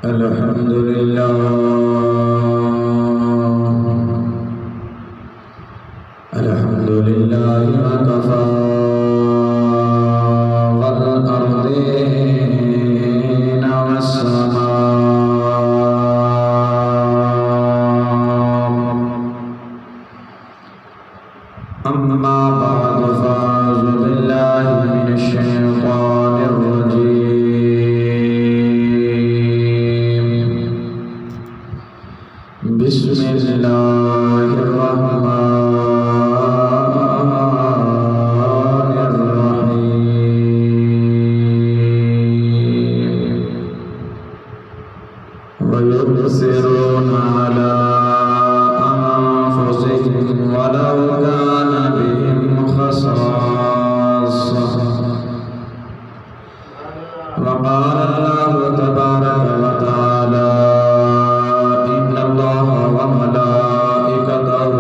الحمد لله الحمد لله وكفى والأرضين والسماء أما بعد فأعوذ بالله من الشيطان الرجيم بسم الله الرحمن الرحيم ويؤثرون على أنفسهم ولو كان بهم خصاصة وقال الله تبارك وتعالى إن الله وملائكته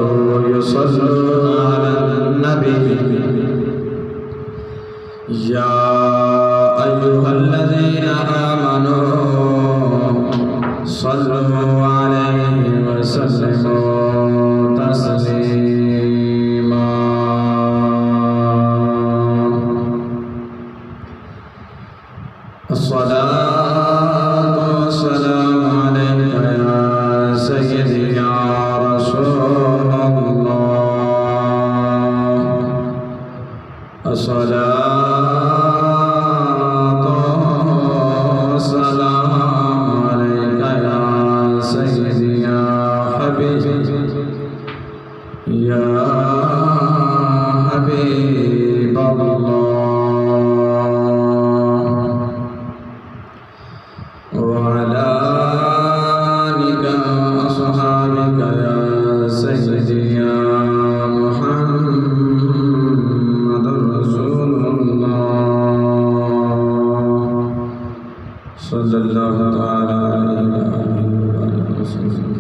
يصلون على النبي يا أيها الذين آمنوا صلوا عليه وسلموا تسليما الصلاة والسلام عليك يا سيدي يا رسول الله الصلاة والسلام عليك يا سيدي يا حبيبي يا حبيب الله وعلى آلك وأصحابك يا سيدي يا محمد رسول الله صلى الله تعالى عليه وسلم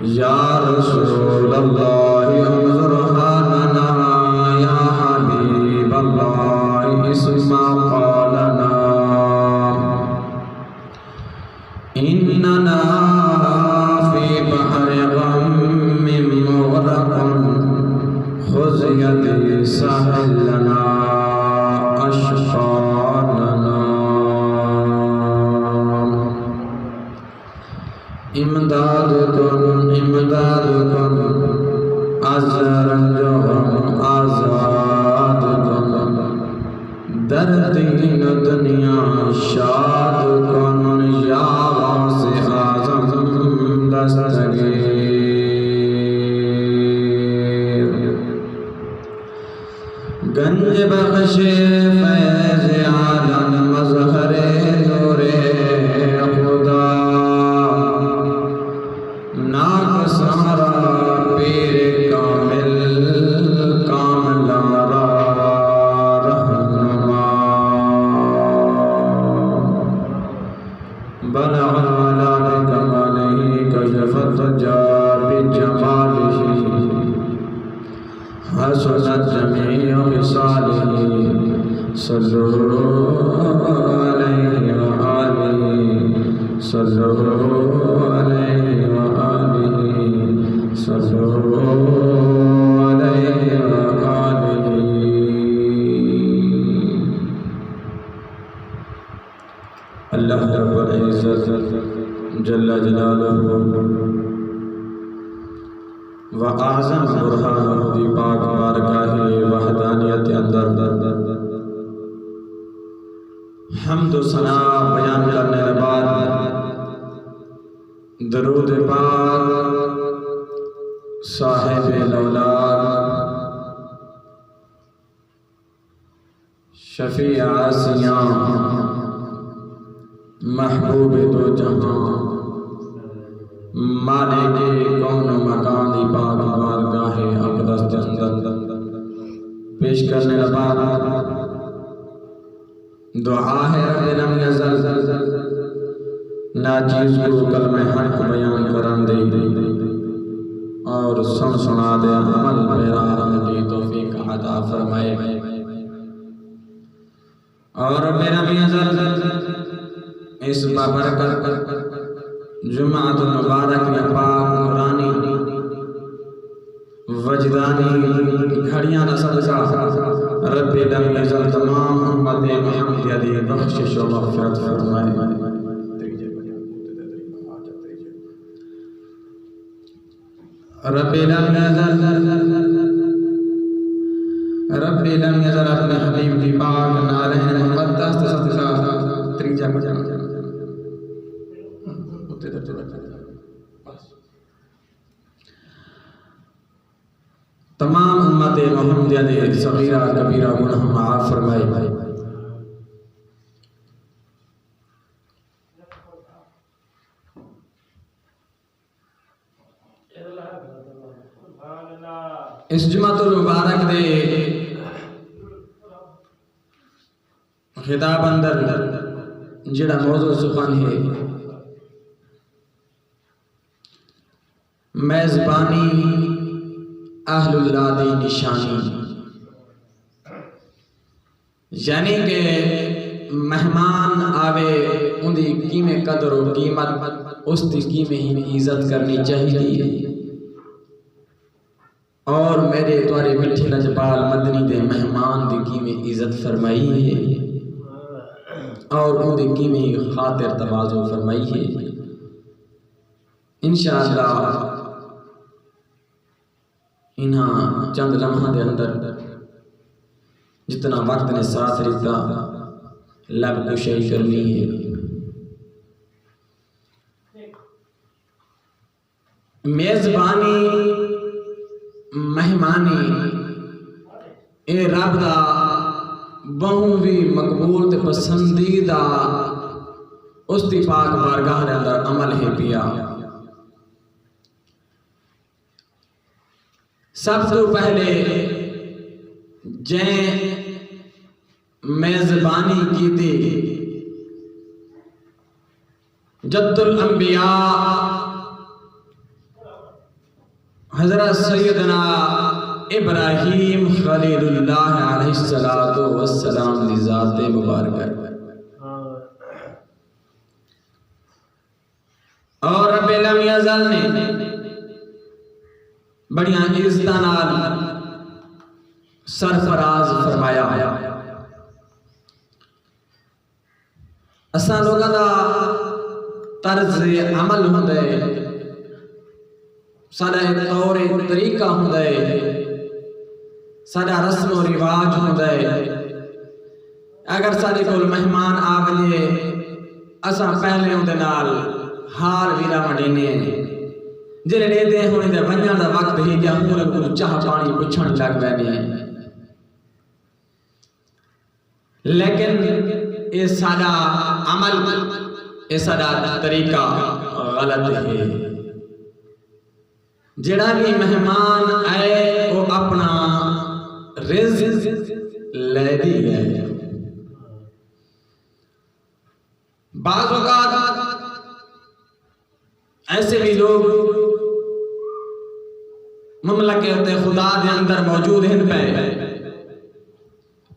يا رسول الله انظر حالنا يا حبيب الله اسمع قولنا إننا في بحر غم مغرق خذ يدي سهل لنا أشقاننا امداد کن از رنجم آزاد کن در دین دنیا شاد کن یا غوث اعظم دستگیر گنج بخش فیض عالم مظہر نور خدا ناک سارا پیر کامل کاملارا رہنما بلغ العلا بکمالہ کشف الدجى بجمالہ حسنت جمیع خصالہ صلوا علیہ وآلہ صلوا علیہ وآلہ صلوا علیہ وآلہ اللہ رب العزت جل جلالہ و اعظم برہان دی پاک بارگاہ وحدانیت اندر حمد و ثنا بیان کرنے کے بعد درود پاک صاحب الاولاد شفیع آسیاں محبوب دو جہاں مالک کون و مکان دی پاک بارگاہ اقدس کے اندر پیش کرنے کے بعد دعا ہے رب لم یزل ناچیز کو کلمہ حق بیان کرن دے اور سن سنا دے عمل میرا کی توفیق عطا فرمائے اور رب لم یزل اس بابرکت جمعۃ المبارک میں پاک نورانی وجدانی گھڑیاں نہ صدقہ رب لم یزل تمام امت محمدیہ دی بخشش و مغفرت فرمائے. رب لم یزل اپنے حبیب کی پاک نالہ مقدس صدقہ تریجہ بجا تمام امت محمدیہ دے صغیرہ کبیرہ گناہ معاف فرمائے. اس جمعۃ المبارک دے خطاب اندر جڑا موضوع سخن ہے میزبانی اہل اللہ دی نشانی، یعنی کہ مہمان آوے ان دی کیمیں قدر و قیمت اس دی کیمیں ہی عزت کرنی چاہیے. اور میرے توارے مٹھے لجپال مدنی دے مہمان دی کیمیں عزت فرمائی ہے اور ان دی کیمیں خاطر تواضع فرمائی ہے. انشاءاللہ انہاں چند لمحہ دے اندر جتنا وقت نے ساتھ رہتا لب کشائی کرنی ہے. میزبانی مہمانی اے رب دا بہوں بھی مقبول تے پسندیدہ اس دی پاک بارگاہ دے اندر عمل ہے پیا. سب تو پہلے جیں میزبانی کی تھی جد الانبیاء حضرت سیدنا ابراہیم خلیل اللہ علیہ السلام دی ذات مبارک اور رب لم یزل نے بڑیاں عزتاں نال سرفراز فرمایا. اساں لوگاں دا طرز عمل ہوندا ہے، ساڈا طور طریقہ ہوندا ہے، ساڈا رسم و رواج ہوندا ہے. اگر ساڈے کول مہمان آوے اساں پہلے اون دے نال حال ویلا وڈینے جڑے لیتے ہونے دے ونجن دا وقت ہی گیا انہاں کو چاہ پانی پچھن لگ پینے. لیکن اے ساڈا عمل اے ساڈا طریقہ غلط ہے. جڑا بھی مہمان آئے وہ اپنا رزق لے دی ہے. بعض اوقات ایسے بھی لوگ مملکت خدا دے اندر موجود ہیں پہ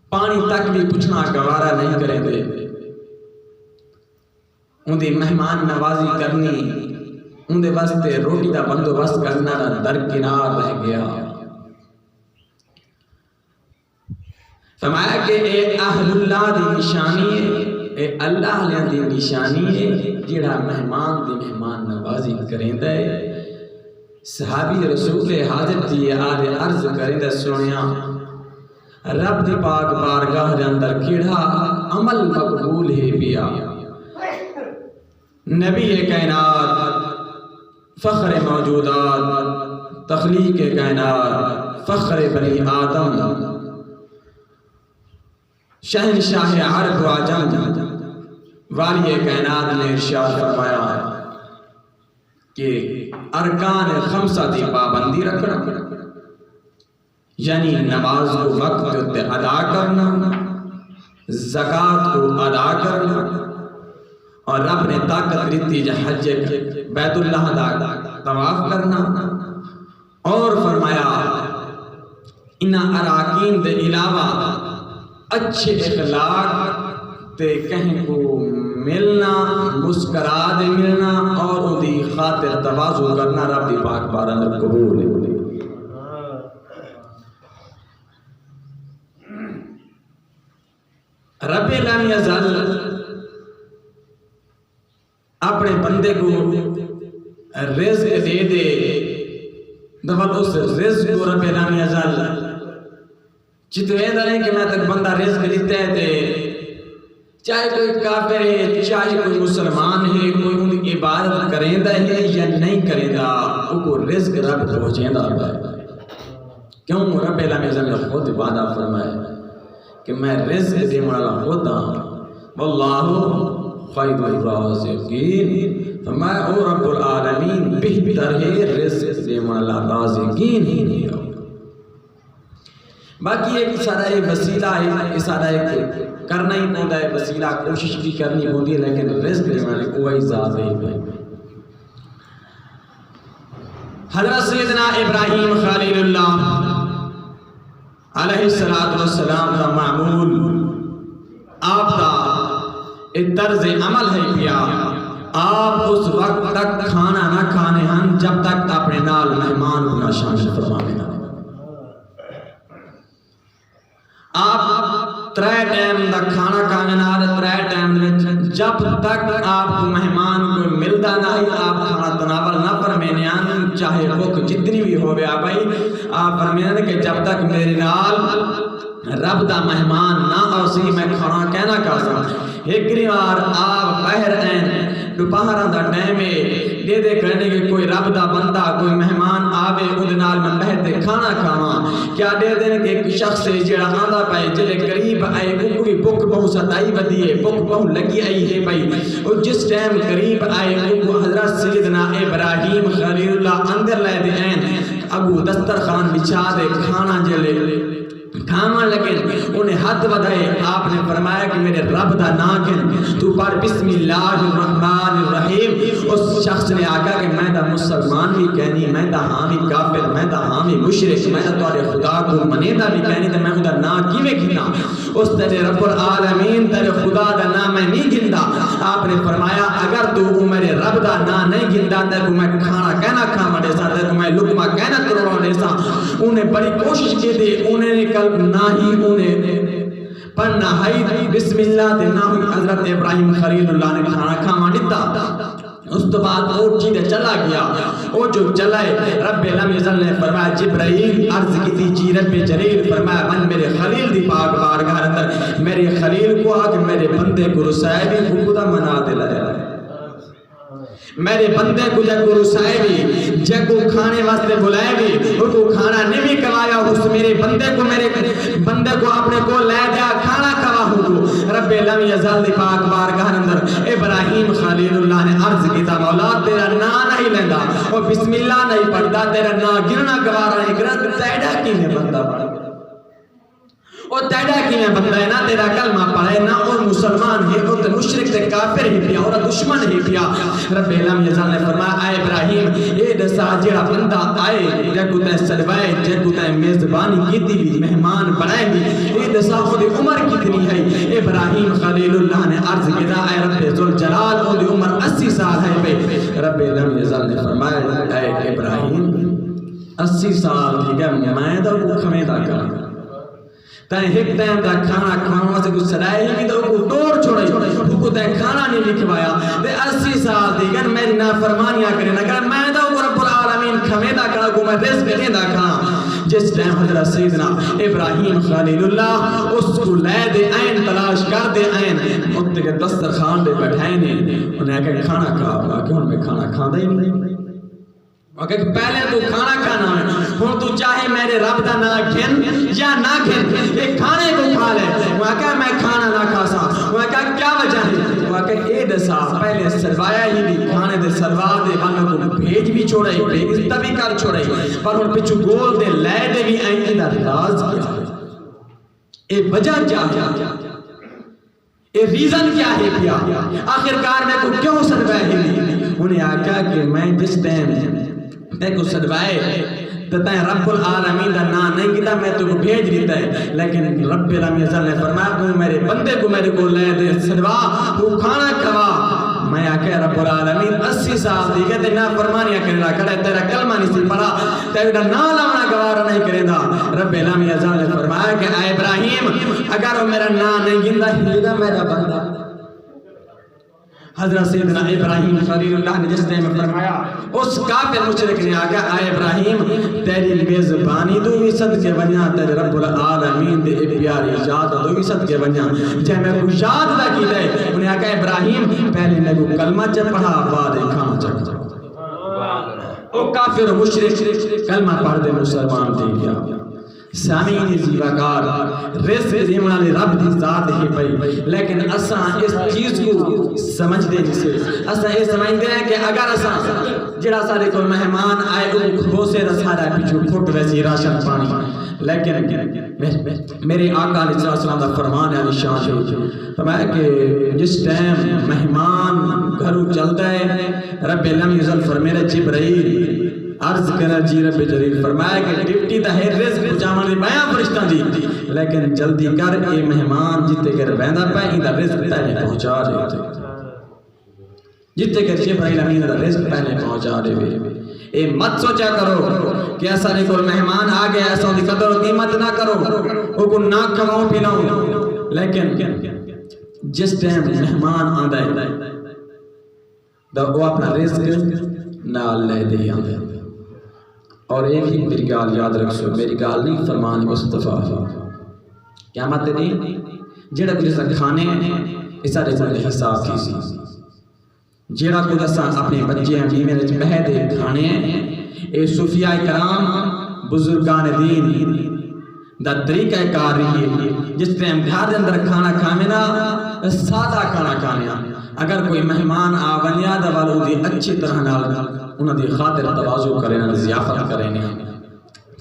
پانی تک بھی پوچھنا گوارا نہیں کریں دے. ان دی مہمان نوازی کرنی ان دے واسطے روٹی دا بندوبست کرنا درکنار رہ گیا. فرمایا کہ اے اہل اللہ دی نشانی ہے، اے اللہ علیہ دی نشانی ہے جڑا مہمان دی مہمان نوازی کریں دے. صحابی رسول حاضر جی آدھے عرض کریں دے سنیا رب دی پاک بارگاہ دے اندر کیڑا عمل مقبول ہے پیا. نبی کائنات فخر موجودات تخلیق کائنات فخر بنی آدم شہنشاہ عرب و عجم والی کائنات نے ارشاد فرمایا کہ ارکان خمسہ دی پابندی رکھنا، یعنی نماز کو وقت تے ادا کرنا، زکوٰۃ کو ادا کرنا، اور رب نے طاقت دیتی جو حج بیت اللہ دا طواف کرنا. اور فرمایا انہاں اراکین دے علاوہ اچھے اخلاق تے کہیں کو ملنا مسکرا دے ملنا اور او دی خاطر تواضع کرنا رب دی پاک بارہ قبول ہے۔ رب لم یزل اپنے بندے کو رزق دے دے، دفعہ اس رزق کو رب لم یزل چتوے دلیں کہ میں تک بندہ رزق لیتے تھے، چاہے کوئی کافر ہے، چاہے کوئی مسلمان ہے، کوئی ان کی عبادت کریں دا ہے یا نہیں کریں دا، ان کو رزق رب پہنچیں دا ہے۔ کیوں رب لم یزل نے خود وعدہ فرمایا کہ میں رزق دے والا ہوتا ہوں، واللہ خیر الرازقین، فرمایا او رب العالمین بہتر ہے رزق دے والا رازقین ہی نہیں ہو۔ باقی ایک سارا ایک وسیلہ ہے، یہ سارا ایک کرنا ہی پہنتا ہے، وسیلہ کوشش بھی کرنی پہنتی ہے، لیکن رزق دے والا کوئی ذات ہے۔ حضرت سیدنا ابراہیم خلیل اللہ علیہ السلام کا معمول آپ کا ایک طرز عمل ہے پیا، آپ اس وقت تک کھانا نہ کھانے ہن جب تک اپنے نال مہمان کو نہ شامل فرمانے نہ۔ آپ ترے ٹائم دا کھانا کھانے نہ، ترے ٹائم جب تک آپ کو مہمان کو ملتا نہ ہی آپ کھانا تناول نہ فرمینے آن، چاہے بھوک جتنی بھی ہو گیا بھائی، آپ فرمینے کہ جب تک میرے نال رب دا مہمان نہ آسی میں کھانا کہنا کھاسا۔ ایک بار آپ بہر این دوپہر دا ٹائم دے دے کرنے کے کوئی رب دا بندہ کوئی مہمان آوے اُدھ نال میں بہر دے کھانا کھاواں، کیا دے دینے کہ ایک شخص جڑا آندہ پائے جلے قریب آئے کو کوئی بک بہو ستائی بدی ہے، بک بہو لگی آئی ہے بھائی، اور جس ٹائم قریب آئے کو حضرت سیدنا ابراہیم خلیل اللہ اندر لے دے این ابو دسترخوان بچھا دے کھانا جلے کھانا لگن انہیں حد بدھائے، آپ نے فرمایا کہ میرے رب دا ناکن تو پڑھ بسم اللہ الرحمن الرحیم۔ اس شخص نے آگا کہ میں دا مسلمان بھی کہنی، میں دا حامی کافر، میں دا حامی مشرک، میں دا توڑے خدا کو منیدہ بھی کہنی، تو میں دا نا کیوے گھنا؟ اس تیرے رب العالمین تیرے خدا دا نا میں نہیں گھندا۔ آپ نے فرمایا اگر تو میرے رب دا نا نہیں گھندا تیرے کو میں کھانا کہنا کھاما دیسا، تیرے کو میں لکمہ کہنا کروا دیسا۔ انہیں بڑی کوشش کی تھی، انہیں نکل نہ ہی انہیں پر نہ ہی بسم اللہ دے نہ ہوئی حضرت ابراہیم خلیل اللہ نے کھانا کھاما دیتا۔ اس تو بعد وہ چیزیں چلا گیا، وہ جو چلائے رب لم یزل نے فرمایا جبرائیل عرض کی تھی جی رب جلیل، فرمایا من میرے خلیل دی پاک بارگاہ اندر میرے خلیل کو آ کہ میرے بندے کو رسائے بھی کو خدا منا دے لائے، میرے بندے کو جب کو رسائے بھی جب کو کھانے واسطے بلائے بھی ان کو کھانا نہیں بھی کوایا، اس میرے بندے کو اپنے کو لے دیا کھانا کوا ہوں۔ رب لم یزل دی پاک بارگاہ اندر ابراہیم خلیل اللہ نے عرض کیتا مولا تیرا نا نہیں لیندہ اور بسم اللہ نہیں پڑھتا، تیرا نا گرنا گوارا نہیں گرنا، تیڑا کی میں بندہ پڑھ اور تیڑا کی میں بندہ ہے نا تیرا کلمہ پڑھے نا، اور مسلمان ہی اور مشرک تے کافر ہی پیا اور دشمن ہی پیا۔ رب لم یزل نے فرمایا اے ابراہیم اے دسا جڑا بندہ آئے جگو تے سلوائے جگو تے میزبانی کیتی بھی مہمان بنائے بھی، اے دسا خود عمر کتنی ہے؟ ابراہیم خلیل اللہ نے عرض کیا اے رب ذوالجلال خود عمر 80 سال ہے پہ۔ رب لم یزل نے فرمایا اے ابراہیم 80 سال ٹھیک ہے میں تو کو کھمے دا کر تائیں ایک ٹائم دا کھانا کھانا سے کچھ سڑائے ہی بھی تو کو توڑ چھوڑے کو تائیں کھانا نہیں لکھوایا دے 80 سال دیگر میری نافرمانیاں کرے نہ کرے میں دا رب العالمین کھمے دا کرا کو میں رزق دے دا کھانا۔ جس ٹائم حضرت سیدنا ابراہیم خلیل اللہ اس کو لے دے این تلاش کر دے این اتنے کے دسترخوان دے بیٹھائے نے انہیں کہا کھانا کھا کہ ان میں کھانا کھاندہ ہی نہیں، وہ کہ پہلے تو کھانا کھانا ہے ہوں تو چاہے میرے رب دا نہ گھن یا نہ گھن ایک کھانے کو کھا لے، وہ کہ میں کھانا نہ کھا سا، وہ کہ کیا وجہ ہے؟ وہ کہ اے دسا پہلے سروایا ہی بھی کھانے دے سروا دے بانوں کو بھیج بھی چھوڑے بھیج تبھی کر چھوڑے پر ان پچھو گول دے لے دے بھی آئیں دا راز کیا ہے؟ اے وجہ کیا ہے؟ اے ریزن کیا ہے کیا؟ آخرکار میں کو کیوں سروایا ہی نہیں؟ انہیں آکھا کہ میں جس ٹائم تے کو صدوائے تو تائیں رب العالمین دا نا نہیں کیتا میں تو کو بھیج دیتا ہے، لیکن رب لم یزل نے فرمایا کہ میرے بندے کو میرے کو لے دے صدوا وہ کھانا کھوا۔ میں آکھا کہ رب العالمین 80 سال دی کہ نا فرمانیاں کرنا کڑے تیرا کلمہ نہیں سی پڑھا تیرا نام لانا گوارا نہیں کریندا رب العالمین ازاں نے فرمایا کہ اے ابراہیم اگر وہ میرا نام نہیں گندا ہیدا میرا بندہ حضرت سیدنا ابراہیم خلیل اللہ نے جس نے فرمایا اس کافر مشرک نے آگا اے ابراہیم تیری میزبانی دو بھی صدقے ونیا تیرے رب العالمین دے پیاری یاد دو بھی صدقے ونیا جے میں کو یاد دا کی دے انہیں آگا ابراہیم پہلے میں کو کلمہ چے پڑھا بعد کھانا چکا او کافر مشرک کلمہ پڑھ دے مسلمان دے گیا سامعین زیوکار رزق دیونا لے رب دی ذات ہی پئی لیکن اساں اس چیز کو سمجھ دے جسے اساں یہ سمجھ دے ہیں کہ اگر اساں جڑا سارے کو مہمان آئے وہ سے رسالہ پیچھو پھٹ ویسی راشن پانی لیکن میرے آقا علیہ السلام دا فرمان ہے علی شان ہے فرمایا کہ جس ٹائم مہمان گھروں چلتا ہے رب لم یزل فرمیرے جبرائیل عرض کرنا جی رب جلیل فرمایا کہ ڈپٹی دا ہے رزق پہنچاون دی بیاں فرشتاں دی لیکن جلدی کر اے مہمان جتے کر بیندا پے ایندا رزق پہلے پہنچا دے جتے کر جبرائیل امین دا رزق پہلے پہنچا دے اے مت سوچا کرو کہ ایسا نہیں کوئی مہمان آ گیا ایسا دی قدر و قیمت نہ کرو او کو نہ کھواؤں پلاؤں لیکن جس ٹائم مہمان آندا ہے دا وہ اپنا رزق نال لے دے آندا ہے اور ایک ہی میری گال یاد رکھو میری گال نہیں فرمان مصطفیٰ قیامت نہیں جڑا کچھ اسا کھانے ہیں اسا دے سارے حساب کی سی جڑا کچھ اسا اپنے بچے ہیں بیوی وچ بہ دے کھانے ہیں اے صوفیاء کرام بزرگان دین دا طریقہ کار رہی ہے جس ٹائم گھر دے اندر کھانا کھاویں نا سادہ کھانا کھانے اگر کوئی مہمان آ ونیا دا والو دی اچھی طرح نال انہاں دی خاطر تواضع کرے نا ضیافت کرے نا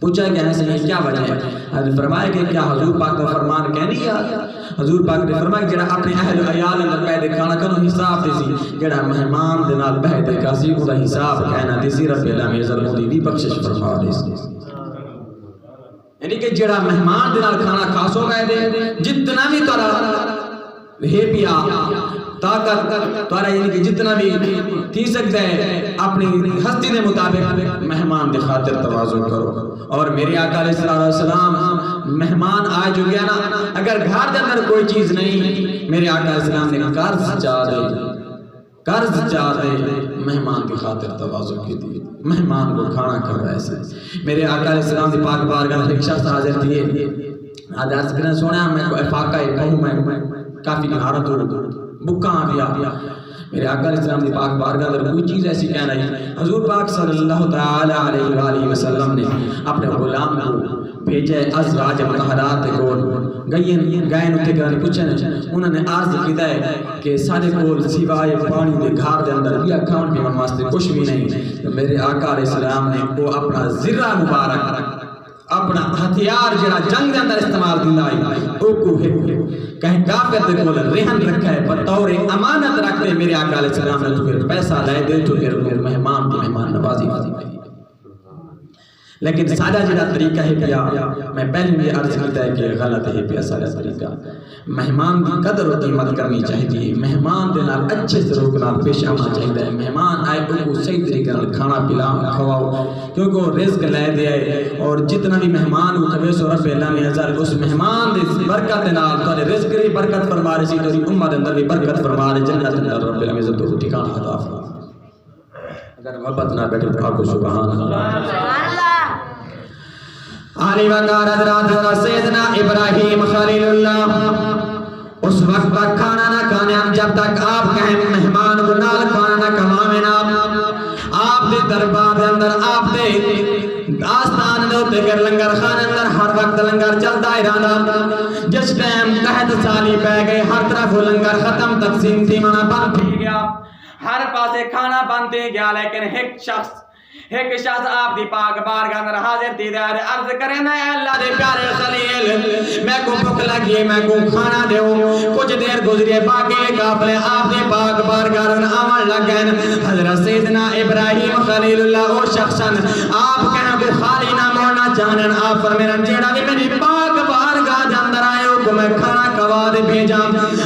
پوچھا گیا ہے کیا وجہ ہے حضرت فرمایا کہ کیا حضور پاک کا فرمان کہنی ہے حضور پاک نے فرمایا جڑا اپنے اہل و عیال اندر پہ دے کھانا کنو حساب دے سی جڑا مہمان دے نال بہ دے کاسی او دا حساب کہنا دے سی رب العالمین دی بھی بخشش فرما دے سی یعنی کہ جڑا مہمان دے نال کھانا کھاسو گئے دے جتنا بھی تورا ہے پیا طاقت تارا یعنی کہ جتنا بھی تھی سکتا ہے اپنی ہستی دے مطابق مہمان دے خاطر تواضع کرو اور میرے آقا علیہ السلام مہمان آ جو گیا نا اگر گھر دے اندر کوئی چیز نہیں میرے آقا علیہ السلام نے قرض چاہ دے مہمان کی خاطر تواضع کی دی مہمان کو کھانا کر رہے سے میرے آقا علیہ السلام دی پاک بارگاہ ایک شخص حاضر تھی آدھار سے کرنا سونا میں کو افاقہ کہوں میں کافی نہارت ہو بکاں آیا میرے آقا علیہ السلام دی پاک بارگاہ در کوئی چیز ایسی کہنا ہے حضور پاک صلی اللہ تعالی علیہ وآلہ وسلم نے اپنے غلام کو بھیجے ازواج مطہرات کو گائن اتے کرنے پوچھنے انہوں نے عرض کیتا ہے کہ سارے کول سوائے پانی دے گھار دے اندر بھی کھان پیون واسطے کچھ بھی نہیں میرے آقا علیہ السلام نے وہ اپنا ذرہ مبارک اپنا ہتھیار جڑا جنگ دے اندر استعمال دیندا ہے او کو کہیں کافر دے کول رہن رکھا ہے بطور امانت رکھتے میرے آقا علیہ السلام نے تو پھر پیسہ لے دے تو پھر مہمان کی مہمان نوازی کی لیکن سادہ جڑا طریقہ ہے پیا میں پہلے بھی عرض کرتا ہے کہ غلط ہے پیا سادہ طریقہ مہمان کی قدر و قیمت کرنی چاہیے مہمان دے نال اچھے سلوک نال پیش آنا چاہیے مہمان آئے ان کو صحیح طریقے نال کھانا پلاؤ کھواؤ کیونکہ وہ رزق لے دے اور جتنا بھی مہمان کو کبھی سو رب اللہ نے ہزار اس مہمان دے برکت نال تو رزق کی برکت فرما رہی سی تو امت دے اندر بھی برکت فرما رہی جنت اندر رب العالمین عزت و ٹھکانہ عطا فرما اگر محبت نہ بیٹھے تو کو سبحان اللہ علی وقار حضرات سیدنا ابراہیم خلیل اللہ اس وقت تک کھانا نہ کھانے ہم جب تک آپ کہیں مہمان کو نال کھانا نہ کھواویں آپ دے دربار دے اندر آپ دے آستان دے اوتے کر لنگر خانے اندر ہر وقت لنگر چلتا ہی رہنا جس ٹائم قحط سالی پہ گئے ہر طرف لنگر ختم تقسیم تھی منا بند تھی گیا ہر پاسے کھانا بند تھی گیا لیکن ایک شخص آپ دی پاک بارگاہ اندر حاضر تھی دے عرض کرے نا اے اللہ دے پیارے خلیل میں کو بھوک لگی میں کو کھانا دیو کچھ دیر گزری باقی قافلے آپ دے پاک بارگاہ اندر آمن لگن حضرت سیدنا ابراہیم خلیل اللہ او شخصن آپ کہنا کو خالی نہ موڑنا چاہنن آپ فرمیرن جیڑا بھی میری پاک بارگاہ اندر آئے ہو کو میں کھانا کھوا دے بھیجا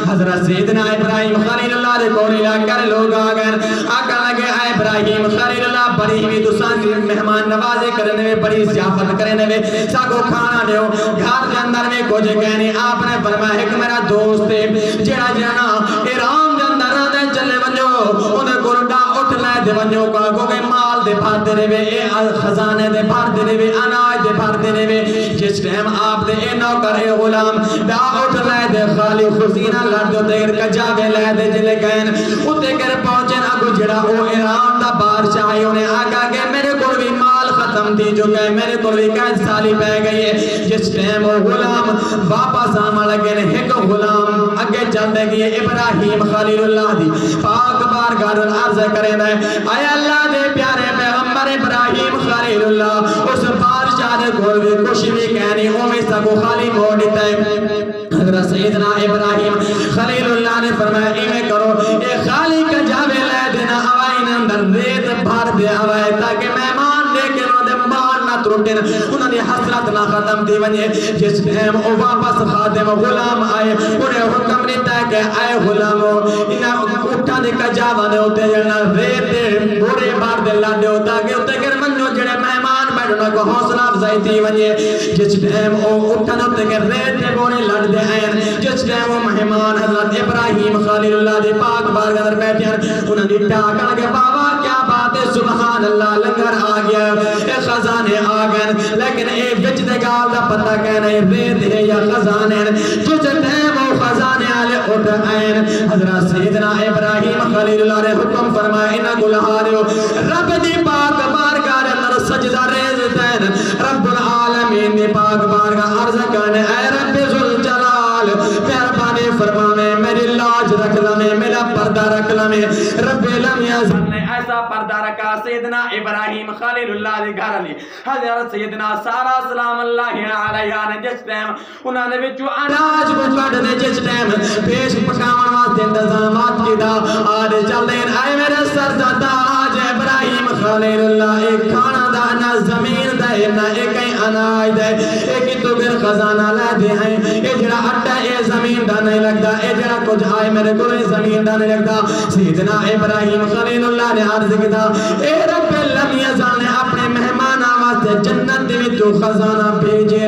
حضرت سیدنا ابراہیم خلیل اللہ دے کولی لاکر لوگ آگئے آقا لگے اے ابراہیم خلیل اللہ بڑی ہی دوسان مہمان نوازے کرنے میں بڑی ضیافت کرنے میں ساکو کھانا دیو گھر کے اندر میں کچھ کہنی آپ نے فرمایا ایک میرا دوست ہے جڑا جانا ایران کے اندر آدھے چلے ونجو انہیں گردہ اٹھ لائے دے ونجو کو گئے مال دے بھار دے رہے اے خزانے دے بھار دے رہے اناج دے بھار دے رہے جس ٹائم آپ دے اے نوکر اے غلام دا اٹھ لائے دے خالی خزینہ لڑ دیر کجاوے لائے دے جلے گئن اتے کر پہنچے اگو جڑا او ایران دا بادشاہ ہے انہیں آگا کہ میرے کو بھی مال ختم تھی جو کہ میرے کو بھی قید سالی پہ گئی ہے جس ٹائم وہ غلام واپس آما لگے نے ایک غلام اگے چلتے گئے ابراہیم خلیل اللہ دی پاک بارگاہ عرض کرے دے اے اللہ دے پیارے پیغمبر ابراہیم خلیل اللہ اس بادشاہ نے کوئی بھی کچھ بھی کہنی اومی سکو خالی موڑ دیتا ہے حضرت سیدنا ابراہیم خلیل اللہ نے فرمایا ایمیں کرو اے خالی کا جاوے لے دینا ہوائن اندر ریت بھار دے ہوائے تاکہ مہمان دیکھیں انہوں نے مان نہ ترٹیں انہوں نے حسرت نہ ختم دی ونجے جس ٹائم او واپس خادم غلام آئے انہیں حکم دیتا ہے کہ اے غلامو انہیں اٹھا دے کا جاوہ دے ہوتے جڑنا ریت دے بورے بار دے لا دے ہوتا کہ ہوتے گر منجو جڑے مہمان بیٹھنا کو حوصلہ افزائی تھی ونجے جس ٹائم او اٹھا دے ہوتے کہ ریت دے بورے لڑ دے آئین جس ٹائم وہ مہمان حضرت ابراہیم خلیل اللہ دے پاک بارگاہ در بیٹھے انہوں نے ٹاکا کہ بابا کیا بات ہے سبحان اللہ لنگر آ گیا اے خزانے آ گئے لیکن اے وچ دے گال دا پتہ کہنا ہے ریت ہے یا خزانے جس ٹائم وہ خزانے آلے اٹھ آئین حضرت سیدنا ابراہیم خلیل اللہ نے حکم فرمایا انہا گلہاریو رب دی پاک بارگاہ اندر سجدہ ریز دین رب العالمین دی پاک بارگاہ عرض کرنے اے رب ذوالجلال مہربانی فرمانے میری لاج رکھ لمیں میرا پردہ رکھ لمیں رب العالمین نے ایسا پردہ رکھا سیدنا ابراہیم خلیل اللہ دی گھر علی حضرت سیدنا سارا سلام اللہ علیہ نے جس ٹائم انہوں نے بچو اناج کو کٹ دے جس ٹائم پیش پکاون واسطے انتظامات کی دا آج چل دین اے میرے سرزدہ آج ابراہیم خلیل اللہ ایک کھانا دا نہ زمین دے نہ ایک اناج دے ایک تو گر خزانہ لے دے ہیں اے جڑا اٹھا اے زمین دا نہیں لگتا اے جڑا کچھ آئے میرے کو زمین دا نہیں لگتا سیدنا ابراہیم خلیل اللہ نے عرض کیتا اے رب لم یزل نے اپنے مہمان واسطے جنت دے وچوں خزانہ بھیجے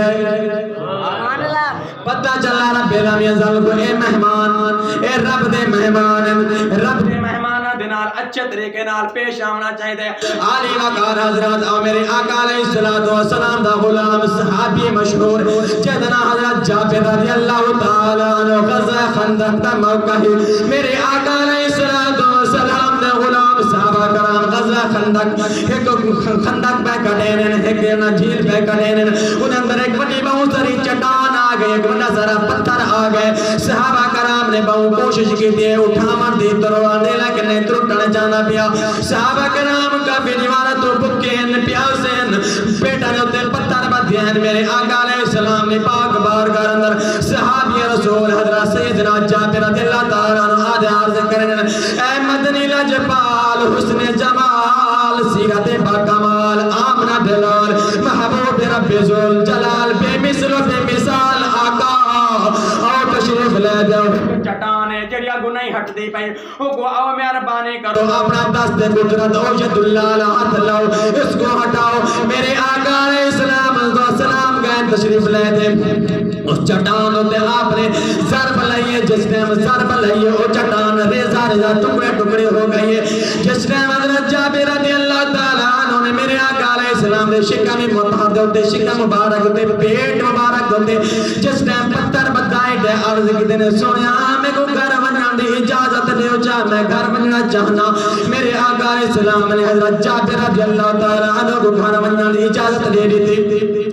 پتہ چلا رب لم یزل کو اے مہمان اے رب دے مہمان دنال اچھے طریقے نال پیش آمنا چاہیے دے عالی وقار حضرت اور میرے آقا علیہ السلام دا غلام صحابی مشہور جدنا حضرت جابر رضی اللہ تعالیٰ عنہ غزہ خندق دا موقع ہے میرے آقا علیہ السلام دا غلام صحابہ کرام غزہ خندق پہ کٹینن ایک جھیل پہ کٹینن ان اندر ایک بڑی بہت ساری چٹان آ گئے ایک بڑا سارا پتھر آ گئے صحابہ کرام نے بہت کوشش کی تھی اٹھامن دی تروان دے لیکن نہیں ترکنے جانا پیا صحابہ کرام کافی دیوارہ تو بکے ہیں پیاسے ہیں بیٹا نے ہوتے پتھر بدھے ہیں میرے آقا علیہ السلام نے پاک بارگاہ اندر صحابی رسول حضرت سیدنا جابر رضی اللہ تعالیٰ عنہ آدھے عرض کرنے اے مدنی لجپال حسن جمال سیرت باکمال آمنہ دلال محبوب رب ذوالجلال بے مثل و بے مثال آقا اور تشریف لے دو چٹانے جڑیا گناہی ہٹ دی پئی او کو او مہربانی کرو اپنا دست قدرت اوجد اللہ ہاتھ لاؤ اس کو ہٹاؤ میرے آقا علیہ السلام گئے تشریف لے دے اس چٹان ہوتے آپ نے ضرب لائیے جس ٹائم ضرب لائیے او چٹان ریزہ ریزہ ٹکڑے ٹکڑے ہو گئے جس ٹائم حضرت جابر رضی اللہ تعالیٰ عنہ نے میرے آقا علیہ السلام دے شکم مبارک ہوتے شکم مبارک ہوتے پیٹ مبارک ہوتے جس ٹائم پتھر بدائے دے عرض کی دینے سویا میں کو گھر بننا دی اجازت دے چاہ میں گھر بننا چاہنا میرے آقا علیہ السلام نے حضرت جابر رضی اللہ تعالیٰ عنہ کو گھر بننا دی اجازت دے دی تھی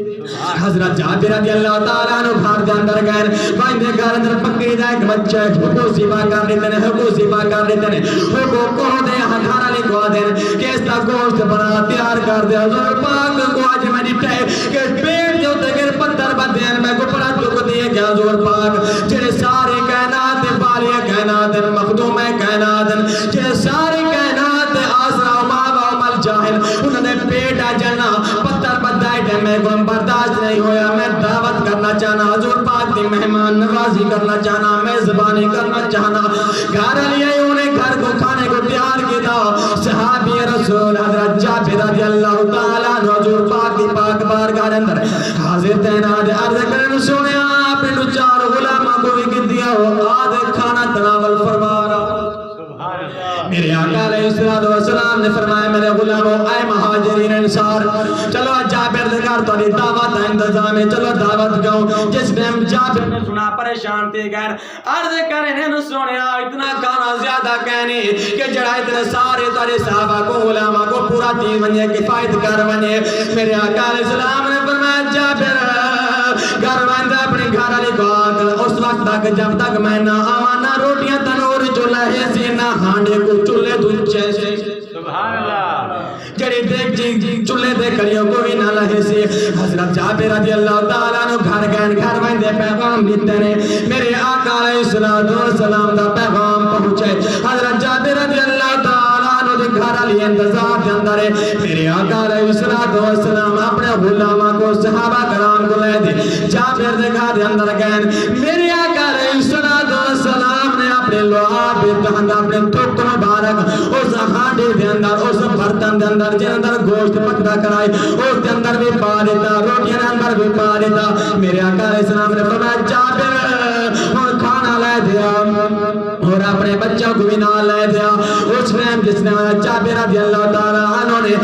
حضرت جابر رضی اللہ تعالیٰ عنہ گھر دے اندر گئے بائندے گھر اندر پکڑی دا ایک بچہ حکو سیبا کر دیتے ہیں حکو سیبا کر دیتے ہیں حکو کو دے گھر علی کو دے کہ اس کا گوشت بنا تیار کر دے حضور پاک کو آج میں نٹھائے کہ پیٹ جو تگر پتھر بدے ہیں میں کو بڑا دکھ دیے کہ حضور پاک جنہیں سارے کائنات بالی کائنات مخدوم کائنات جنہیں سارے کائنات آسرا و ماوا و مل جاہل انہوں نے پیٹا جنا پتھر بدائے کہ میں کو برداشت نہیں ہویا میں دعوت کرنا چاہنا حضور پاک دی مہمان نواز نوازی کرنا چاہنا، میزبانی کرنا چاہنا. گھر لیے انہیں گھر کو کھانے کو تیار کیا. صحابی رسول حضرت جابر رضی اللہ تعالیٰ عنہ حضور پاک دی پاک بارگاہ اندر حاضر تیناد عرض کرن سونے آپ نے چار غلامہ کو بھی کدیا ہو آدھے کھانا تناول فرما رہا. میرے آقا علیہ السلام نے فرمایا میرے غلاموں اے مہاجرین انصار چلو جابر دے گھر تھوڑی دعوت کا انتظام ہے، چلو دعوت گاؤں. جس ٹائم جابر نے سنا پریشان تھے گئے عرض کرنے نے سنیا اتنا کھانا زیادہ کہنے کہ جڑا اتنے سارے تارے صحابہ کو غلامہ کو پورا دین بنے کفایت کر بنے. میرے آقا علیہ السلام نے فرمایا جابر گھر بندہ اپنے گھر والی کو اس وقت تک جب تک میں نہ آواں نہ روٹیاں تنور چولہے سے نہ ہانڈے کو چولہے دچے سے سبحان اللہ جڑی دیکھ جی چولہے دے کڑیوں کو بھی نہ لہے سے. حضرت جابر رضی اللہ تعالیٰ عنہ گھر گئے گھر بندے پیغام دیتے نے. میرے آقا علیہ السلام دا پیغام پہنچے. حضرت جابر رضی اللہ تعالیٰ عنہ دے گھر علی انتظار کے اندر ہے. میرے آقا علیہ السلام اپنے غلامہ کو صحابہ کرام کو لے دے جابر دے گھر اندر گئے. میرے آقا علیہ السلام نے اپنے لعاب دہند اپنے تھوک مبارک اس ہانڈے دے اندر اس برتن دے اندر جن اندر گوشت پکا کرائے اس دے اندر بھی پا دیتا روٹیاں اندر بھی پا دیتا. میرے آقا علیہ السلام نے فرمایا جابر اور کھانا لے دیا اور اپنے بچوں کو بھی نہ لے دیا. اس ٹائم جس نے جابر رضی اللہ تعالیٰ عنہ نے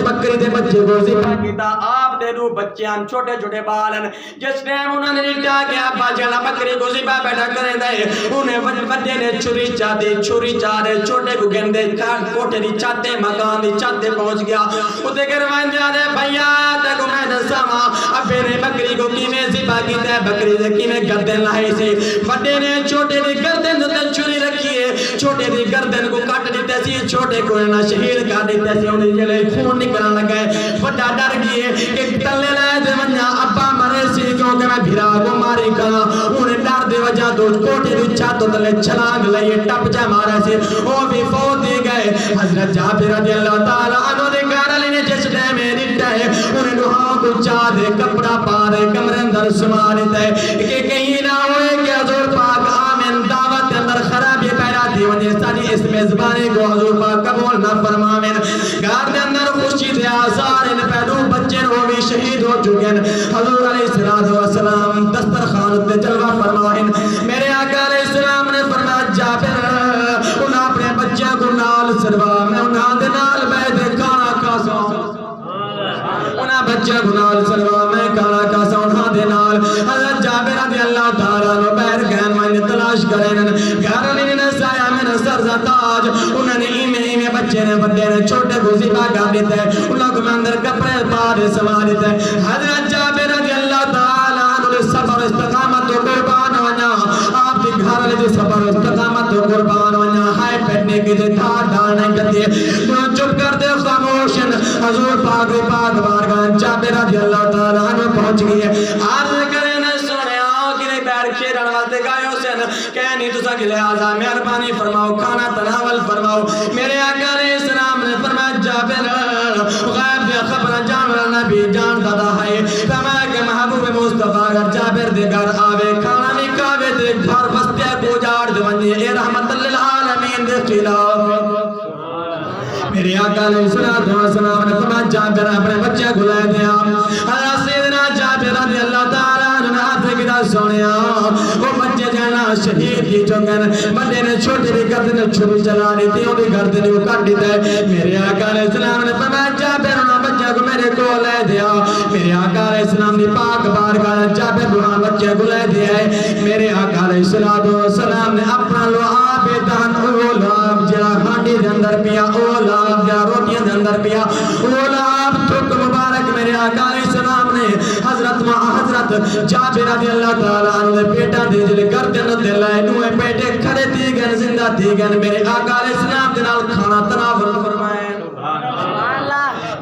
بکری دے بچے کو ذبح کیتا. آپ دے دو بچیاں چھوٹے چھوٹے بالن جس ٹائم انہوں نے لٹا کے ابا جڑا بکری کو ذبح بیٹھا کرے دے انہیں بڑے نے چھری چاہتے چھوٹے کو گندے کوٹے دی چھتے مکان دی چھتے پہنچ گیا. اتے کروائیں دے بھیا تے کو میں دساواں ابے نے بکری کو کیویں ذبح کیتا ہے بکری دے کیویں گردن لائی سی. بڑے نے چھوٹے دی گردن تے چھری رکھی ہے چھوٹے دی گردن کو کٹ دیتے سی چھوٹے کو نہ شہید کر دیتے سی انہیں جلے خون نکلن لگا ہے. بڑا ڈر گئے کہ تلے لے دے منیا ابا مرے سی کیونکہ میں بھرا کو ماری کنا. انہیں ڈر دے وجہ تو کوٹے دی چھت تلے چھلانگ لئے ٹپ جا مارے سی وہ بھی فوت دی گئے. حضرت جابر رضی اللہ تعالیٰ عنہ دے گھر علی نے جس ٹائم نٹا ہے انہیں نوہاں کو چاہ دے کپڑا پا دے کمرے اندر سما دیتا ہے کہ کہیں نہ ہوئے کہ حضور پاک آمین دعوت اندر خرابی پیدا دی وجہ ساری اس میزبانی کو حضور پاک قبول نہ فرماویں. گھر دے اندر خوشی دے آثار ان پیدو بچے وہ بھی شہید ہو چکے ہیں. حضور علیہ السلام دسترخوان تے جلوہ فرمائیں. میرے آقا علیہ السلام نے فرمایا جابر انہاں اپنے بچے کو نال سروا میں انہاں دے نال بیٹھ کھانا کھاسا انہاں بچے کو نال سروا میں کھانا کھاسا انہاں دے نال. حضرت جابر رضی اللہ تعالیٰ عنہ بیٹھ گئے میں تلاش کریں گھر نے نسایا میں سر تاج انہوں نے ایمیں بچے نے بڑے نے چھوٹے کو ذبح کر دیتے ہیں انہوں کو میں اندر کپڑے پا دے سما دیتے ہیں. حضرت جابر رضی اللہ تعالیٰ عنہ صبر استقامت و قربان ہونا آپ کے گھر لے صبر استقامت و قربان ہونا ہائے پیٹنے کے دے دھار ڈالنے کے دے چپ کر دے خاموشن. حضور پاک بارگاہ جابر رضی اللہ تعالیٰ عنہ پہنچ گئی ہے. عرض کریں نہ سنے آؤ کہ بیٹھ کھیرن واسطے گئے حسین کہنی تو سا کہ لہذا مہربانی فرماؤ کھانا تناول فرماؤ. میرے آقا علیہ السلام نے فرمایا جابر غیب دے خبر جانور نبی جان دادا ہے فرمایا کہ محبوب مصطفیٰ اگر جابر دے گھر آوے کھانا نہیں کھاوے دے گھر بستے کو جاڑ دے ونجے اے رحمت للعالمین دے خلاف. میرے آقا علیہ السلام نے فرمایا جابر اپنے بچے کو لے دیا. حضرت سیدنا جابر رضی اللہ تعالیٰ عنہ ہاتھ گدا سونیا وہ بچے جانا شہید کی چونگن بڑے نے چھوٹے بھی گردن چھری چلا دیتی ہوں بھی گردن کو کٹ دیتا ہے. میرے آقا علیہ السلام نے فرمایا جابر انہاں بچے کو میرے کو لے دیا. میرے آقا علیہ السلام دی پاک بارگاہ جابر انہاں بچے کو لے دیا ہے. میرے آقا علیہ السلام نے اپنا لعاب دہن اولاب جڑا ہانڈی دے اندر پیا اولاب جڑا روٹیاں دے اندر پیا اولاب تھوک مبارک میرے آقا علیہ السلام نے حضرت جابر رضی اللہ تعالیٰ عنہ پیٹا دے جلے گردن دے لائے نوے پیٹے کھڑے تھی گئے زندہ تھی گئے. میرے آقا علیہ السلام دے نال کھانا تناول فرمائے.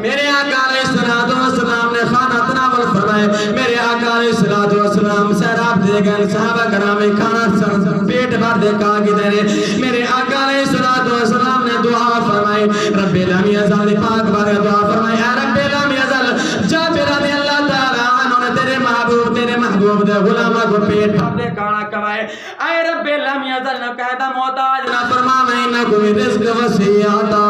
میرے آقا علیہ السلام نے کھانا تناول فرمائے. میرے آقا علیہ السلام سیراب دے گئے صحابہ کرام کھانا پیٹ بھر دے کہا کہ دینے. میرے آقا علیہ السلام نے دعا فرمائے رب لم یزل پاک بارے دعا فرمائے اے رب لم یزل جابر رضی اللہ تعالیٰ عنہ نے تیرے محبوب دے غلامہ کو پیٹ بھر دے کھانا کوائے اے رب لم یزل نہ کہتا محتاج نہ فرماویں نہ کوئی رزق وسیعتا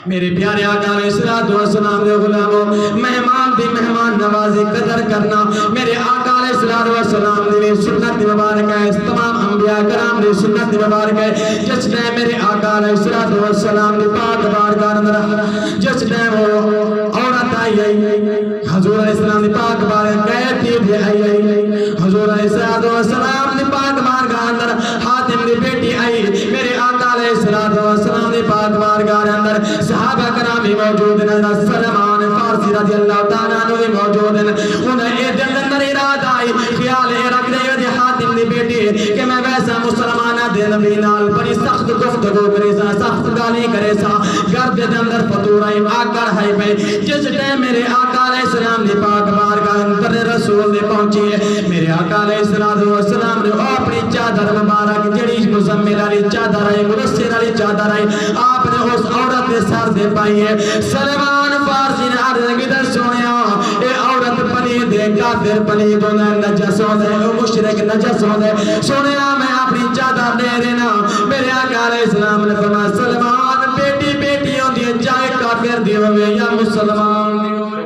میرے پیارے آقا علیہ السلام دے غلاموں مہمان دی مہمان نوازی قدر کرنا میرے آقا علیہ السلام دی سنت مبارک ہے تمام انبیاء کرام دی سنت مبارک ہے جس نے میرے آقا علیہ السلام دی پاک بارگاہ اندر جس نے وہ عورت آئی حضور علیہ السلام دی پاک بارگاہ کہتی بھی آئی حضور علیہ السلام دی پاک بارگاہ اندر حاتم دی بیٹی آئی میرے آقا علیہ السلام دی پاک بارگاہ اندر صحابہ کرام بھی موجود ہیں سلمان فارسی رضی اللہ تعالیٰ عنہ بھی موجود ہیں انہیں یہ دل اندر ارادہ آئی خیال ہے رکھ دے ودی حاتم دی بیٹی کہ میں ویسا مسلمانہ دے نبی نال بڑی سخت گفتگو کرے سا سخت گالی کرے سا گرد دے اندر فتور آئی آکر ہے پہ جس ٹائم میرے آقا علیہ السلام دی پاک بارگاہ اندر رسول دے پہنچی ہے میرے آقا علیہ السلام نے اپنی چادر مبارک جڑی مزمل علی چادر آئی مرسل علی چادر آئی آپ نے اس عورت دے سر دے پائی ہے سلمان فارسی نے عرض کی در سونیا اے عورت پلید ہے کافر پلید ہونا نجس ہو دے مشرک نجس ہو دے سونیا میں اپنی چادر دے دینا میرے آقا علیہ السلام نے فرمایا سلمان بیٹی بیٹی ہوں دی چاہے کافر دی ہوئے یا مسلمان دی ہوئے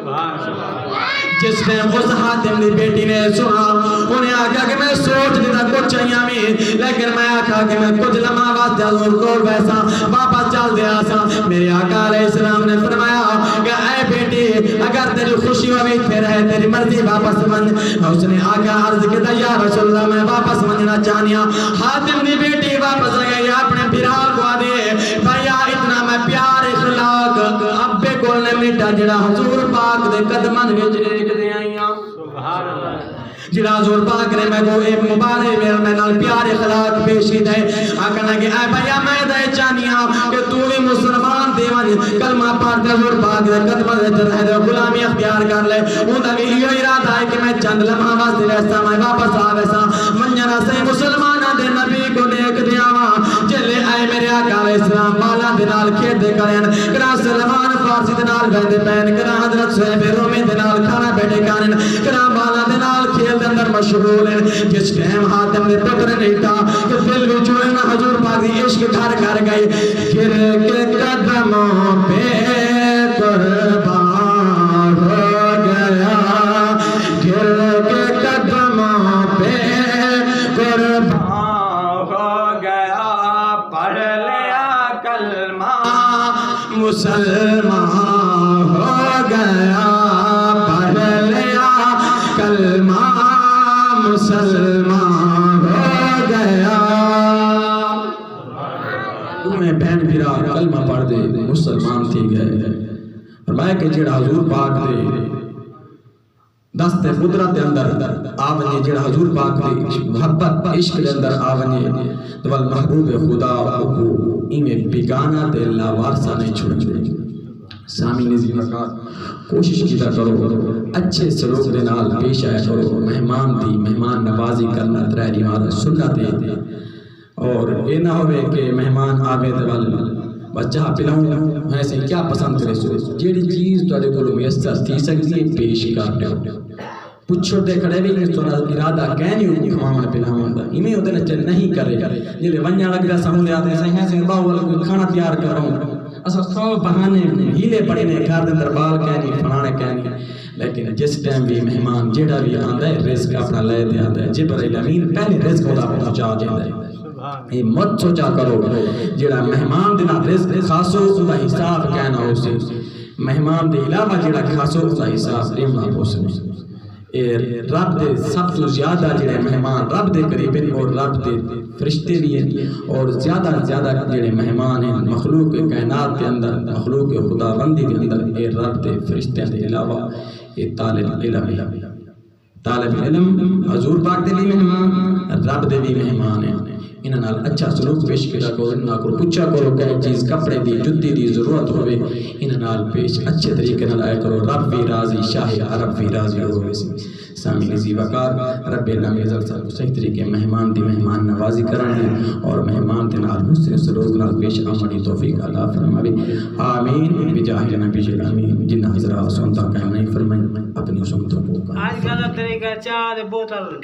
جس نے اس حاتم دی بیٹی نے سنا انہیں آکھا کہ میں سوچ دیتا کچھ چاہیاں میں لیکن میں آکھا کہ میں کچھ لمحہ واسطے حضور کو ویسا واپس چل دیا سا میرے آقا علیہ السلام نے فرمایا کہ اے بیٹی اگر تیری خوشی ہوئی پھر ہے تیری مرضی واپس من اس نے آقا عرض کیا یا رسول اللہ میں واپس مننا چاہنیا حاتم دی بیٹی واپس گئی اپنے بھرال کو آدھے بھائیا اتنا میں پیار اخلاق ابے کول نے میٹا جڑا حضور پاک دے قدمن وچ ایک دے آئیاں سبحان اللہ جڑا حضور پاک نے میں کو ایک مبارک میں نال پیار اخلاق پیش کی دے آکھنا کہ اے بھائیا میں دے چاہنیاں کہ تو بھی مسلمان دیوان کلمہ پڑھ کے حضور پاک دے قدمن وچ رہ دے غلامی اختیار کر لے اوندا بھی یہ ارادہ ہے کہ میں چند لمحہ واسطے ویسا میں واپس آویسا منجنا سے مسلماناں دے نبی کو دیکھ دیاواں جلے اے میرے آقا علیہ السلام بالا دے نال کھیڈ دے کرن کرا سلمان فارسی دے نال بیٹھے پین کرا حضرت صہیب رومی دے نال کھانا بیٹھے کھان کرا بالا دے نال کھیل دے اندر مشغول ہیں جس ٹائم حاتم نے پکڑ نہیں تھا کہ دل میں جو ہے نا حضور پاک دی عشق گھر گھر گئی گر کے قدموں پہ قربان ہو گیا گر کے قدموں پہ قربان ہو گیا پڑھ لیا کلمہ مسلمان ہو گیا پڑھ لیا کلمہ مسلمان ہو گیا تمہیں بہن بھرا کلمہ پڑھ دے مسلمان تھی گئے فرمایا کہ جڑا حضور پاک دے دست قدرت اندر آونی جڑا حضور پاک دے محبت عشق دے اندر آونی تو محبوب خدا کو ایمیں بیگانہ دے اللہ وارثہ نہیں چھوڑے سامی نظیم وقات کوشش کیتا کرو اچھے سلوک دے نال پیش آیا کرو مہمان دی مہمان نوازی کرنا ترائری مارا سنت ہے اور یہ نہ ہوئے کہ مہمان آوے دوال بچہ پلاؤں ایسے کیا پسند کرے سو جیڑی چیز تو آدھے کو میسر تھی سکتی ہے پیش کر دے پچھو دے کھڑے بھی اس طرح ارادہ کہنی ہوئی کھوانا پلاؤں دا ہمیں ہوتے نچے نہیں کرے جلے ونیا لگ رہا سمولے آتے ہیں سے باؤ والا کوئی کھانا تیار کر رہا ہوں اسا سو بہانے ہیلے پڑے نے گھر دے اندر بال کہنی فلانے کہنی لیکن جس ٹائم بھی مہمان جیڑا بھی آندا ہے رزق اپنا لے دے آندا ہے جبرائیل امین پہلے رزق خدا پہنچا جاندا ہے یہ مت سوچا کرو جیڑا مہمان دے نال رزق خاصو دا حساب کہنا ہو سے مہمان دے علاوہ جیڑا خاصو دا حساب دینا ہو سے رب دے سب تو زیادہ جڑے مہمان رب دے قریب ہیں اور رب دے فرشتے بھی ہیں اور زیادہ زیادہ جڑے مہمان ہیں مخلوق کائنات کے اندر مخلوق خدا بندی کے اندر اے رب دے فرشتے دے علاوہ اے طالب علم حضور پاک دے بھی مہمان رب دے بھی مہمان ہیں انہاں نال اچھا سلوک پیش کیا کرو انہاں کو پوچھا کرو کہ چیز کپڑے دی جُتی دی ضرورت ہوئے انہاں نال پیش اچھے طریقے نال آیا کرو رب بھی راضی شاہ عرب بھی راضی ہوئے سامی نزی وقار رب اللہ میزل صاحب کو صحیح طریقے مہمان دی مہمان نوازی کرنے اور مہمان دی نال حسن سلوک نال پیش آمدی توفیق اللہ فرماوے آمین بجاہ نبی امین جن حضرات سنتا قائم نہیں فرمائیں اپنی سنتوں کو آج کا طریقہ چاہ دے بوتل